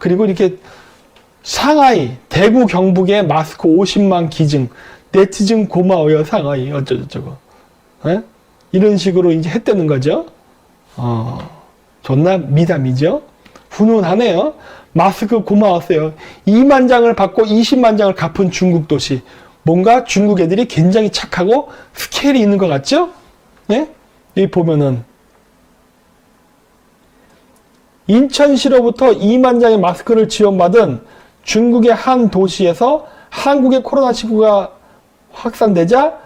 그리고 이렇게 상하이, 대구 경북에 마스크 50만 기증, 네티즌 고마워요 상하이 어쩌고저쩌고, 에? 이런 식으로 이제 했다는 거죠. 존나 미담이죠. 훈훈하네요. 마스크 고마웠어요. 2만 장을 받고 20만 장을 갚은 중국 도시. 뭔가 중국 애들이 굉장히 착하고 스케일이 있는 것 같죠? 네? 여기 보면은 인천시로부터 2만 장의 마스크를 지원받은 중국의 한 도시에서 한국의 코로나19가 확산되자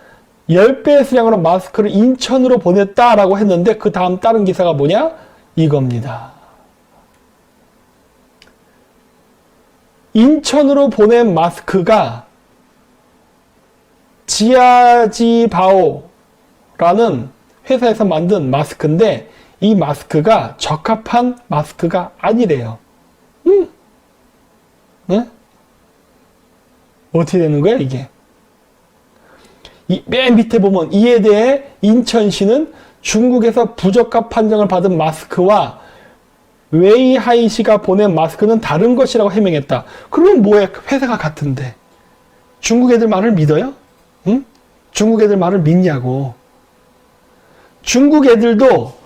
10배의 수량으로 마스크를 인천으로 보냈다라고 했는데 그 다음 다른 기사가 뭐냐? 이겁니다. 인천으로 보낸 마스크가 지아지바오라는 회사에서 만든 마스크인데 이 마스크가 적합한 마스크가 아니래요. 네? 어떻게 되는 거야 이게? 맨 밑에 보면 이에 대해 인천시는 중국에서 부적합 판정을 받은 마스크와 웨이하이시가 보낸 마스크는 다른 것이라고 해명했다. 그러면 뭐해? 회사가 같은데. 중국 애들 말을 믿어요? 응? 중국 애들 말을 믿냐고. 중국 애들도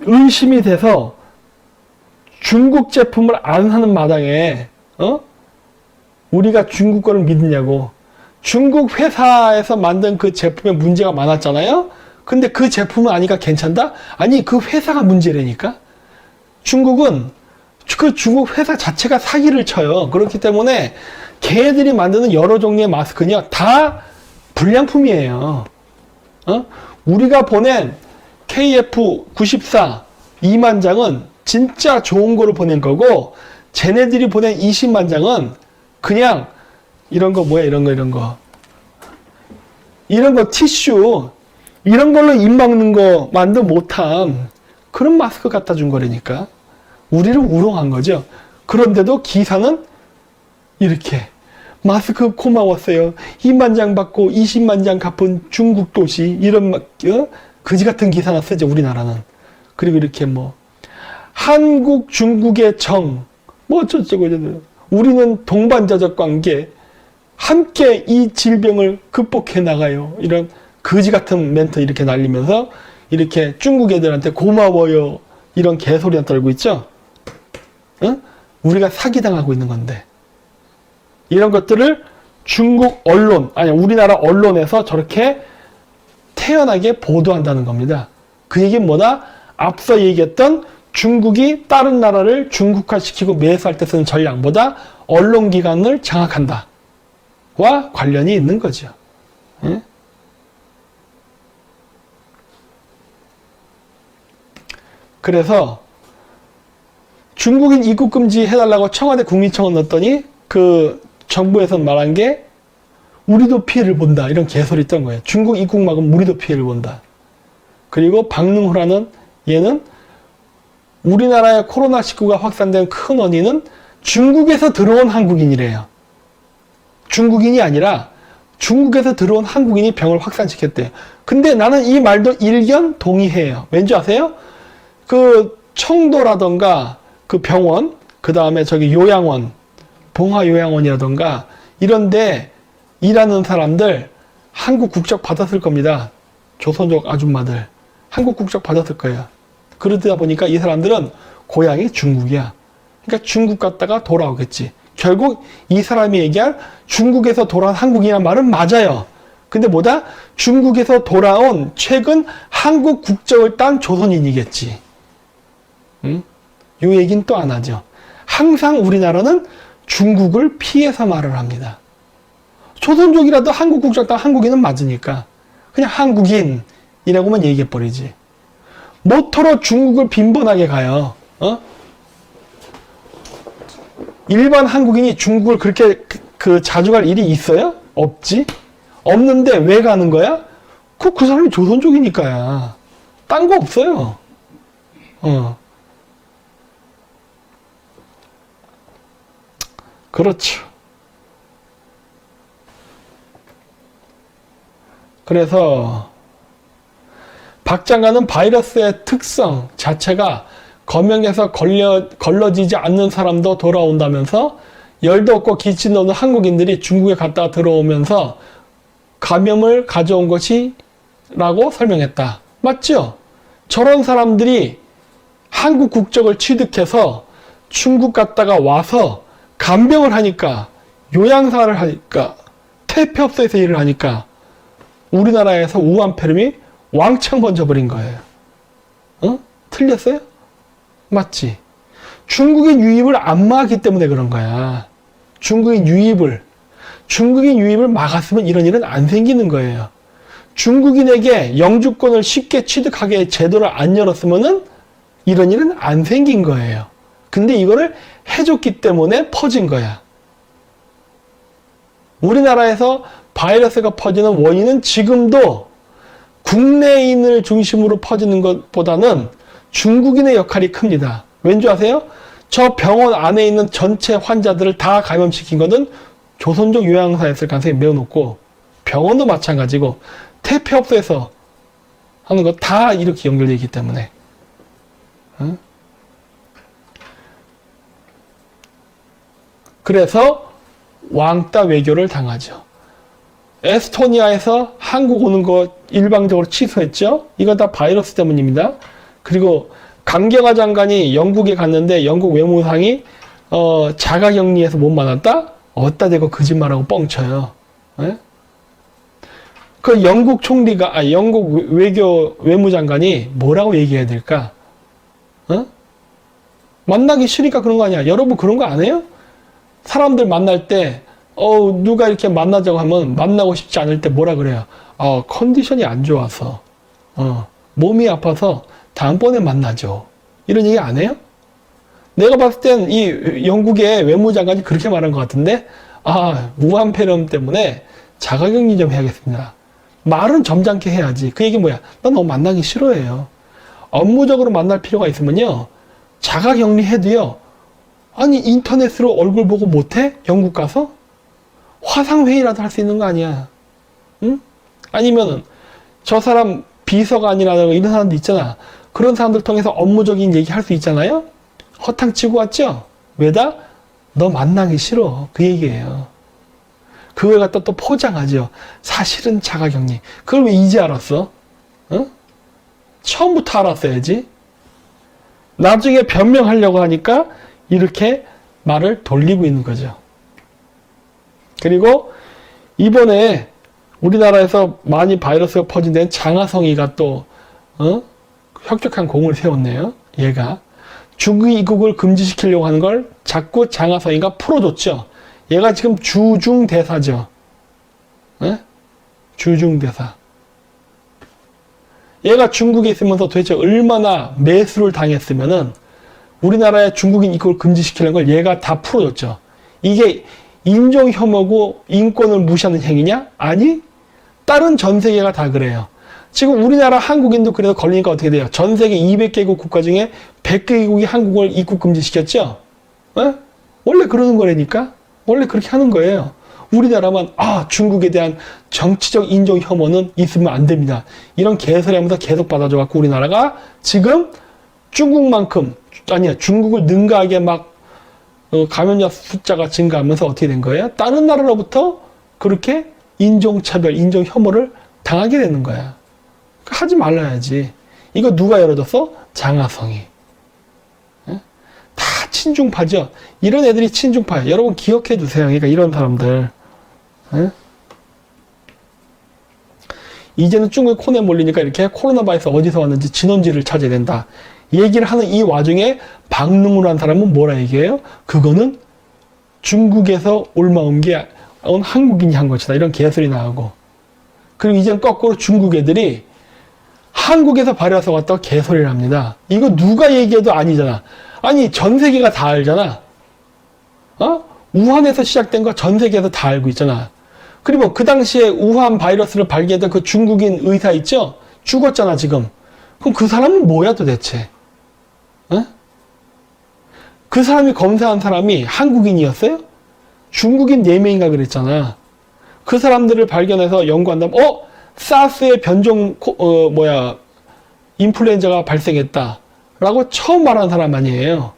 의심이 돼서 중국 제품을 안 하는 마당에 우리가 중국 거를 믿느냐고. 중국 회사에서 만든 그 제품에 문제가 많았잖아요. 근데 그 제품은 아니까 괜찮다? 아니 그 회사가 문제라니까. 중국은 그 중국 회사 자체가 사기를 쳐요. 그렇기 때문에 걔들이 만드는 여러 종류의 마스크는요 다 불량품이에요. 우리가 보낸 KF94 2만 장은 진짜 좋은 거로 보낸 거고 쟤네들이 보낸 20만 장은 그냥 이런 거 뭐야 이런 거 티슈 이런 걸로 입 막는 거 만도 못한 그런 마스크 갖다 준 거라니까. 우리를 우롱한 거죠. 그런데도 기사는 이렇게 마스크 고마웠어요. 2만 장 받고 20만 장 갚은 중국 도시 이런 거지 같은 기사나 쓰죠 우리나라는. 그리고 이렇게 뭐 한국 중국의 정 뭐 어쩌고 우리는 동반자적 관계 함께 이 질병을 극복해 나가요. 이런 거지 같은 멘트 이렇게 날리면서 이렇게 중국 애들한테 고마워요 이런 개소리나 떨고 있죠. 응? 우리가 사기당하고 있는 건데 이런 것들을 중국 언론 아니 우리나라 언론에서 저렇게 태연하게 보도한다는 겁니다. 그 얘기는 뭐다? 앞서 얘기했던 중국이 다른 나라를 중국화시키고 매수할 때 쓰는 전략보다 언론기관을 장악한다 와 관련이 있는 거죠. 응? 그래서 중국인 입국 금지 해달라고 청와대 국민청원 넣었더니 그 정부에서 말한 게 우리도 피해를 본다 이런 개소리 있던 거예요. 중국 입국 막으면 우리도 피해를 본다. 그리고 박능호라는 얘는 우리나라의 코로나19가 확산된 큰 원인은 중국에서 들어온 한국인이래요. 중국인이 아니라 중국에서 들어온 한국인이 병을 확산시켰대요. 근데 나는 이 말도 일견 동의해요. 왠지 아세요? 그 청도라던가 그 병원, 그 다음에 저기 요양원, 봉화요양원이라던가 이런데 일하는 사람들 한국 국적 받았을 겁니다. 조선족 아줌마들 한국 국적 받았을 거예요. 그러다 보니까 이 사람들은 고향이 중국이야. 그러니까 중국 갔다가 돌아오겠지. 결국 이 사람이 얘기한 중국에서 돌아온 한국이란 말은 맞아요. 근데 뭐다? 중국에서 돌아온 최근 한국 국적을 딴 조선인이겠지. 응? 요 얘기는 또 안 하죠. 항상 우리나라는 중국을 피해서 말을 합니다. 조선족이라도 한국 국적 딴 한국인은 맞으니까 그냥 한국인이라고만 얘기해버리지. 모토로 중국을 빈번하게 가요. 일반 한국인이 중국을 그렇게 자주 갈 일이 있어요? 없지? 없는데 왜 가는 거야? 그 사람이 조선족이니까야. 딴 거 없어요. 그렇죠. 그래서 박 장관은 바이러스의 특성 자체가 검역에서 걸러지지 않는 사람도 돌아온다면서 열도 없고 기침도 없는 한국인들이 중국에 갔다가 들어오면서 감염을 가져온 것이 라고 설명했다. 맞죠? 저런 사람들이 한국 국적을 취득해서 중국 갔다가 와서 간병을 하니까, 요양사를 하니까, 퇴폐업소에서 일을 하니까 우리나라에서 우한폐렴이 왕창 번져버린 거예요. 어? 틀렸어요? 맞지? 중국인 유입을 안 막았기 때문에 그런 거야. 중국인 유입을 막았으면 이런 일은 안 생기는 거예요. 중국인에게 영주권을 쉽게 취득하게 제도를 안 열었으면은 이런 일은 안 생긴 거예요. 근데 이거를 해줬기 때문에 퍼진 거야. 우리나라에서 바이러스가 퍼지는 원인은 지금도 국내인을 중심으로 퍼지는 것보다는 중국인의 역할이 큽니다. 왠지 아세요? 저 병원 안에 있는 전체 환자들을 다 감염시킨 것은 조선족 요양사였을 가능성이 매우 높고, 병원도 마찬가지고 퇴폐업소에서 하는 거 다 이렇게 연결되어 있기 때문에. 그래서 왕따 외교를 당하죠. 에스토니아에서 한국 오는 거 일방적으로 취소했죠. 이거 다 바이러스 때문입니다. 그리고 강경화 장관이 영국에 갔는데 영국 외무상이 자가격리해서 못 만났다? 어디다 대고 거짓말하고 뻥쳐요. 예? 그 영국 총리가, 영국 외무장관이 뭐라고 얘기해야 될까? 만나기 싫으니까 그런 거 아니야. 여러분 그런 거 안 해요? 사람들 만날 때, 누가 이렇게 만나자고 하면 만나고 싶지 않을 때 뭐라 그래요? 컨디션이 안 좋아서, 몸이 아파서 다음번에 만나죠. 이런 얘기 안 해요? 내가 봤을 땐 이 영국의 외무장관이 그렇게 말한 것 같은데, 우한폐렴 때문에 자가격리 좀 해야겠습니다. 말은 점잖게 해야지. 그 얘기 뭐야? 나 너 만나기 싫어해요. 업무적으로 만날 필요가 있으면요, 자가격리 해도요, 아니 인터넷으로 얼굴 보고 못해? 영국 가서? 화상회의라도 할 수 있는 거 아니야. 응? 아니면은 저 사람 비서가 아니라든가 이런 사람도 있잖아. 그런 사람들 통해서 업무적인 얘기 할 수 있잖아요. 허탕 치고 왔죠? 왜다? 너 만나기 싫어. 그 얘기예요. 그걸 갖다 또 포장하죠. 사실은 자가격리. 그걸 왜 이제 알았어? 처음부터 알았어야지. 나중에 변명하려고 하니까 이렇게 말을 돌리고 있는 거죠. 그리고 이번에 우리나라에서 많이 바이러스가 퍼진 데는 장하성이가 또 혁혁한 공을 세웠네요. 얘가 중국 입국을 금지시키려고 하는 걸 자꾸 장하성이가 풀어줬죠. 얘가 지금 주중대사죠. 주중대사. 얘가 중국에 있으면서 도대체 얼마나 매수를 당했으면은 우리나라에 중국인 입국을 금지시키는 걸 얘가 다 풀어줬죠. 이게 인종 혐오고 인권을 무시하는 행위냐? 아니, 다른 전 세계가 다 그래요. 지금 우리나라 한국인도 그래서 걸리니까 어떻게 돼요? 전 세계 200개국 국가 중에 100개국이 한국을 입국 금지시켰죠? 원래 그러는 거라니까? 원래 그렇게 하는 거예요. 우리나라만 중국에 대한 정치적 인종 혐오는 있으면 안 됩니다. 이런 개소리 하면서 계속 받아줘갖고 우리나라가 지금 중국을 능가하게 막 감염자 숫자가 증가하면서 어떻게 된 거예요? 다른 나라로부터 그렇게 인종차별, 인종 혐오를 당하게 되는 거야. 하지 말라야지. 이거 누가 열어줬어? 장하성이. 다 친중파죠. 이런 애들이 친중파예요. 여러분 기억해 주세요. 그러니까 이런 사람들. 이제는 중국에 코너에 몰리니까 이렇게 코로나 바이러스 어디서 왔는지 진원지를 찾아야 된다. 얘기를 하는 이 와중에 박능우라는 사람은 뭐라 얘기해요? 그거는 중국에서 옮아온 게 한국인이 한 것이다. 이런 개소리 나오고. 그리고 이제는 거꾸로 중국 애들이 한국에서 바이러스 왔다고 개소리를 합니다. 이거 누가 얘기해도 아니잖아. 아니 전 세계가 다 알잖아. 우한에서 시작된 거 전 세계에서 다 알고 있잖아. 그리고 그 당시에 우한 바이러스를 발견했던 그 중국인 의사 있죠? 죽었잖아 지금. 그럼 그 사람은 뭐야 도대체? 그 사람이 검사한 사람이 한국인이었어요? 중국인 4명인가 그랬잖아. 그 사람들을 발견해서 연구한다면 사스의 변종 인플루엔자가 발생했다. 라고 처음 말하는 사람 아니에요.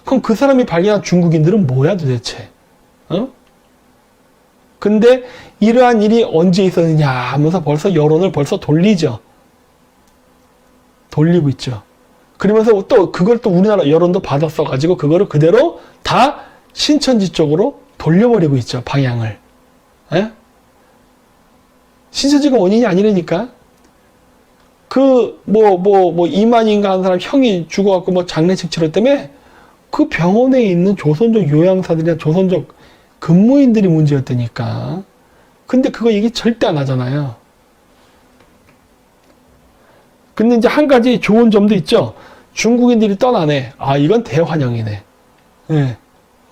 그럼 그 사람이 발견한 중국인들은 뭐야 도대체? 어? 근데 이러한 일이 언제 있었느냐 하면서 벌써 여론을 벌써 돌리죠. 돌리고 있죠. 그러면서 또 그걸 또 우리나라 여론도 받았어가지고 그거를 그대로 다 신천지 쪽으로 돌려버리고 있죠. 방향을. 에? 신천지가 원인이 아니라니까. 이만인가 하는 사람 형이 죽어갖고 장례식 치렀다며 그 병원에 있는 조선족 요양사들이나 조선족 근무인들이 문제였다니까. 근데 그거 얘기 절대 안 하잖아요. 근데 이제 한 가지 좋은 점도 있죠. 중국인들이 떠나네. 아, 이건 대환영이네. 네,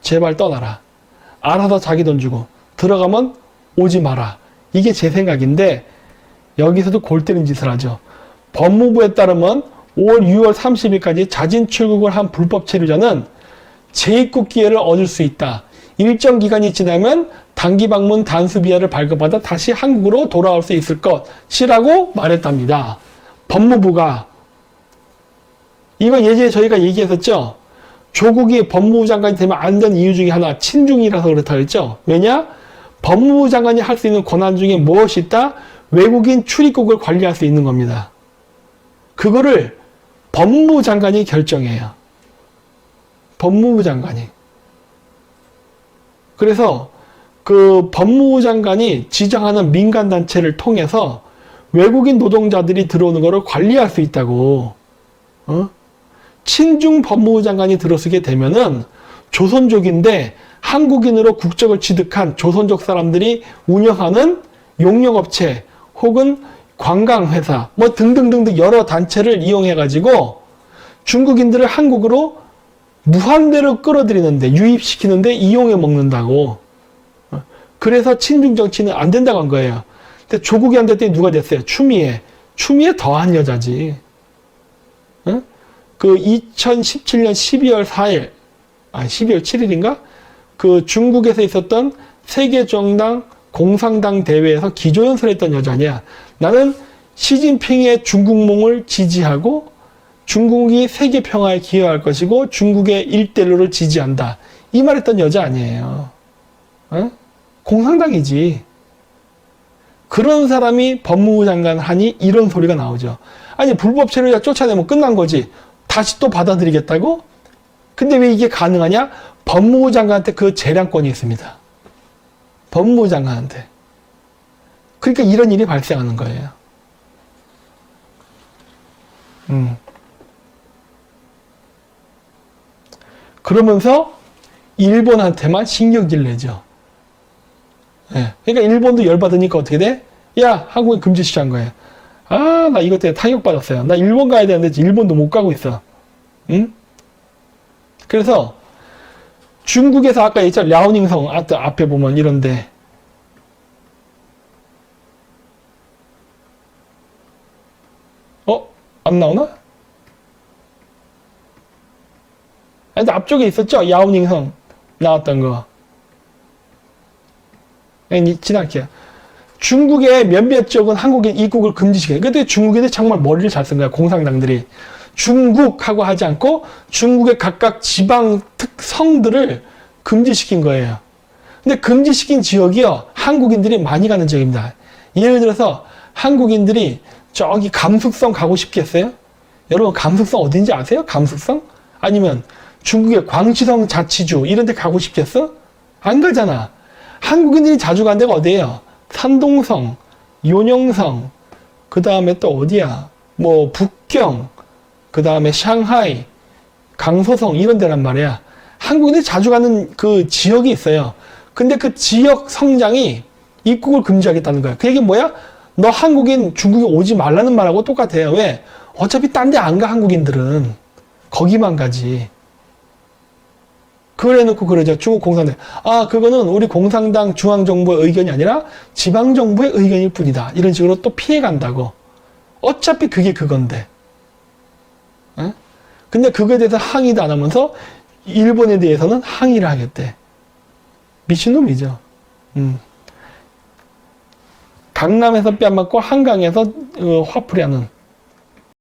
제발 떠나라. 알아서 자기 돈 주고 들어가면 오지 마라. 이게 제 생각인데 여기서도 골 때리는 짓을 하죠. 법무부에 따르면 5월 6월 30일까지 자진 출국을 한 불법 체류자는 재입국 기회를 얻을 수 있다. 일정 기간이 지나면 단기 방문 단수 비자를 발급받아 다시 한국으로 돌아올 수 있을 것이라고 말했답니다. 법무부가. 이거 예전에 저희가 얘기했었죠. 조국이 법무부 장관이 되면 안 되는 이유 중에 하나 친중이라서 그렇다 그랬죠. 왜냐? 법무부 장관이 할 수 있는 권한 중에 무엇이 있다? 외국인 출입국을 관리할 수 있는 겁니다. 그거를 법무부 장관이 결정해요. 법무부 장관이. 그래서 그 법무부 장관이 지정하는 민간단체를 통해서 외국인 노동자들이 들어오는 거를 관리할 수 있다고. 친중 법무부 장관이 들어서게 되면은 조선족인데 한국인으로 국적을 취득한 조선족 사람들이 운영하는 용역업체 혹은 관광회사 뭐 등등등등 여러 단체를 이용해가지고 중국인들을 한국으로 무한대로 끌어들이는데 유입시키는데 이용해 먹는다고. 그래서 친중 정치는 안 된다고 한 거예요. 근데 조국이 안 됐더니 누가 됐어요? 추미애. 추미애 더한 여자지. 그 2017년 12월 4일, 12월 7일인가? 그 중국에서 있었던 세계정당 공산당 대회에서 기조연설했던 여자냐. 나는 시진핑의 중국몽을 지지하고 중국이 세계 평화에 기여할 것이고 중국의 일대일로를 지지한다. 이 말했던 여자 아니에요. 공산당이지. 그런 사람이 법무부 장관 하니 이런 소리가 나오죠. 아니 불법 체류자 쫓아내면 끝난 거지. 다시 또 받아들이겠다고? 근데 왜 이게 가능하냐? 법무부 장관한테 그 재량권이 있습니다. 법무부 장관한테. 그러니까 이런 일이 발생하는 거예요. 그러면서 일본한테만 신경질 내죠. 예. 그러니까 일본도 열받으니까 어떻게 돼? 야, 한국에 금지 시한 거예요. 아, 나 이것 때문에 타격받았어요. 나 일본 가야 되는데 일본도 못 가고 있어. 응? 그래서 중국에서 아까 있잖아. 랴오닝성 앞에 보면 이런데 안 나오나? 근데 앞쪽에 있었죠? 야오닝성 나왔던 거. 지나갈게요. 중국의 몇몇 지역은 한국인 입국을 금지시켜요. 근데 중국인들이 정말 머리를 잘 쓴 거야. 공산당들이. 중국하고 하지 않고 중국의 각각 지방 특성들을 금지시킨 거예요. 근데 금지시킨 지역이요. 한국인들이 많이 가는 지역입니다. 예를 들어서 한국인들이 저기 감숙성 가고 싶겠어요? 여러분 감숙성 어딘지 아세요? 감숙성? 아니면 중국의 광시성 자치주 이런 데 가고 싶겠어? 안 가잖아. 한국인들이 자주 간 데가 어디예요? 산동성, 요녕성, 그 다음에 또 어디야? 뭐 북경, 그 다음에 샹하이, 강소성 이런 데란 말이야. 한국인들이 자주 가는 그 지역이 있어요. 근데 그 지역 성장이 입국을 금지하겠다는 거야. 그 얘기 뭐야? 너 한국인 중국에 오지 말라는 말하고 똑같아요. 왜? 어차피 딴 데 안 가 한국인들은. 거기만 가지. 그걸 해놓고 그러죠. 중국 공산당. 아, 그거는 우리 공산당 중앙정부의 의견이 아니라 지방정부의 의견일 뿐이다. 이런 식으로 또 피해간다고. 어차피 그게 그건데. 에? 근데 그거에 대해서 항의도 안 하면서 일본에 대해서는 항의를 하겠대. 미친놈이죠. 강남에서 뺨 맞고 한강에서 화풀이하는